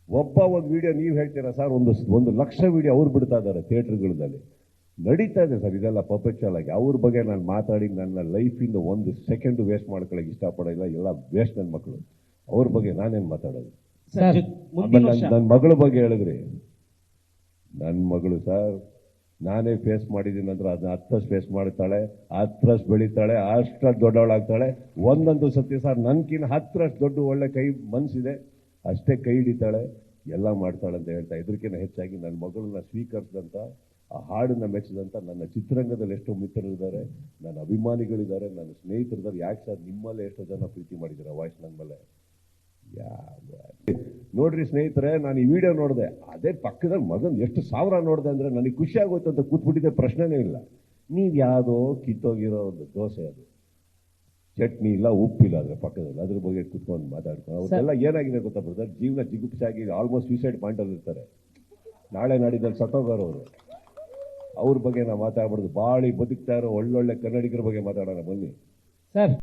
ಒಂದು ವಿಡಿಯೋ ನೀವು ಹೇಳ್ತೀರಾ ಸರ್, ಒಂದು ಲಕ್ಷ ವಿಡಿಯೋ ಅವ್ರು ಬಿಡ್ತಾ ಇದ್ದಾರೆ ಥಿಯೇಟರ್ಗಳಲ್ಲಿ. ನಡೀತಾ ಇದೆ ಸರ್ ಇದೆಲ್ಲ ಪರ್ಪೆಕ್ಚುಯಲ್ ಆಗಿ. ಅವ್ರ ಬಗ್ಗೆ ನಾನು ಮಾತಾಡಿ ನನ್ನ ಲೈಫಿಂದ ಒಂದು ಸೆಕೆಂಡ್ ವೇಸ್ಟ್ ಮಾಡ್ಕೊಳ್ಳೋಕೆ ಇಷ್ಟಪಡೋಲ್ಲ. ಎಲ್ಲ ವೇಸ್ಟ್ ನನ್ನ ಮಕ್ಕಳು. ಅವ್ರ ಬಗ್ಗೆ ನಾನೇನು ಮಾತಾಡೋದು? ನನ್ನ ಮಗಳ ಬಗ್ಗೆ ಹೇಳಿದ್ರಿ, ನನ್ನ ಮಗಳು ಸರ್ ನಾನೇ ಫೇಸ್ ಮಾಡಿದ್ದೀನಿ ಅಂದ್ರೆ ಅದನ್ನ 10 ಫೇಸ್ ಮಾಡ್ತಾಳೆ, 10 ಬೆಳೀತಾಳೆ, 10 ದೊಡ್ಡವಳಾಗ್ತಾಳೆ. ಒಂದೊಂದು ಸತ್ಯ ಸರ್ ನನ್ಕಿನ್ನ 10 ದೊಡ್ಡ ಒಳ್ಳೆ ಕೈ ಮನಸ್ಸಿದೆ, ಅಷ್ಟೇ ಕೈ ಹಿಡಿತಾಳೆ, ಎಲ್ಲ ಮಾಡ್ತಾಳೆ ಅಂತ ಹೇಳ್ತಾ. ಇದಕ್ಕಿಂತ ಹೆಚ್ಚಾಗಿ ನನ್ನ ಮಗಳನ್ನ ಸ್ವೀಕರಿಸಿದಂಥ, ಆ ಹಾಡನ್ನ ಮೆಚ್ಚಿದಂಥ ನನ್ನ ಚಿತ್ರರಂಗದಲ್ಲಿ ಎಷ್ಟೋ ಮಿತ್ರರಿದ್ದಾರೆ, ನನ್ನ ಅಭಿಮಾನಿಗಳಿದ್ದಾರೆ, ನನ್ನ ಸ್ನೇಹಿತರಿದ್ದಾರೆ. ಯಾಕೆ ಸರ್ ನಿಮ್ಮಲ್ಲೇ ಎಷ್ಟೋ ಜನ ಪ್ರೀತಿ ಮಾಡಿದ್ದಾರೆ ವಾಯ್ಸ್ ನನ್ನ ಮೇಲೆ. ನೋಡ್ರಿ ಸ್ನೇಹಿತರೆ, ನಾನು ಈ ವಿಡಿಯೋ ನೋಡಿದೆ, ಅದೇ ಪಕ್ಕದಲ್ಲಿ ಮಗನ್ ಎಷ್ಟು ಸಾವಿರ ನೋಡಿದೆ ಅಂದ್ರೆ ನನಗೆ ಖುಷಿ ಆಗೋಯ್ತು ಅಂತ ಕೂತ್ಬಿಟ್ಟಿದ್ದೆ, ಪ್ರಶ್ನೆನೇ ಇಲ್ಲ. ನೀವು ಯಾವುದೋ ಕಿತ್ತೋಗಿರೋ ಒಂದು ದೋಸೆ, ಅದು ಚಟ್ನಿ ಇಲ್ಲ, ಉಪ್ಪಿಲ್ಲ ಅದ್ರ ಪಕ್ಕದಲ್ಲಿ, ಅದ್ರ ಬಗ್ಗೆ ಕುತ್ಕೊಂಡು ಮಾತಾಡ್ಕೊಂಡು ಅವ್ರಿಗೆಲ್ಲ ಏನಾಗಿದೆ ಗೊತ್ತಾ ಬ್ರದರ್, ಜೀವನ ಜಿಗುಪ್ಸಾಗಿ ಆಲ್ಮೋಸ್ಟ್ ಸೂಸೈಡ್ ಪಾಯಿಂಟಲ್ಲಿ ಇರ್ತಾರೆ. ನಾಳೆ ನಾಡಿದ್ದಲ್ಲಿ ಸತ್ತೋಗೋರು ಅವ್ರ ಬಗ್ಗೆ ನಾವು ಮಾತಾಡ್ಬಾರ್ದು. ಬಾಳಿ ಬದುಕ್ತಾ ಇರೋ ಒಳ್ಳೊಳ್ಳೆ ಕನ್ನಡಿಗರ ಬಗ್ಗೆ ಮಾತಾಡೋಣ ಬನ್ನಿ ಸರ್.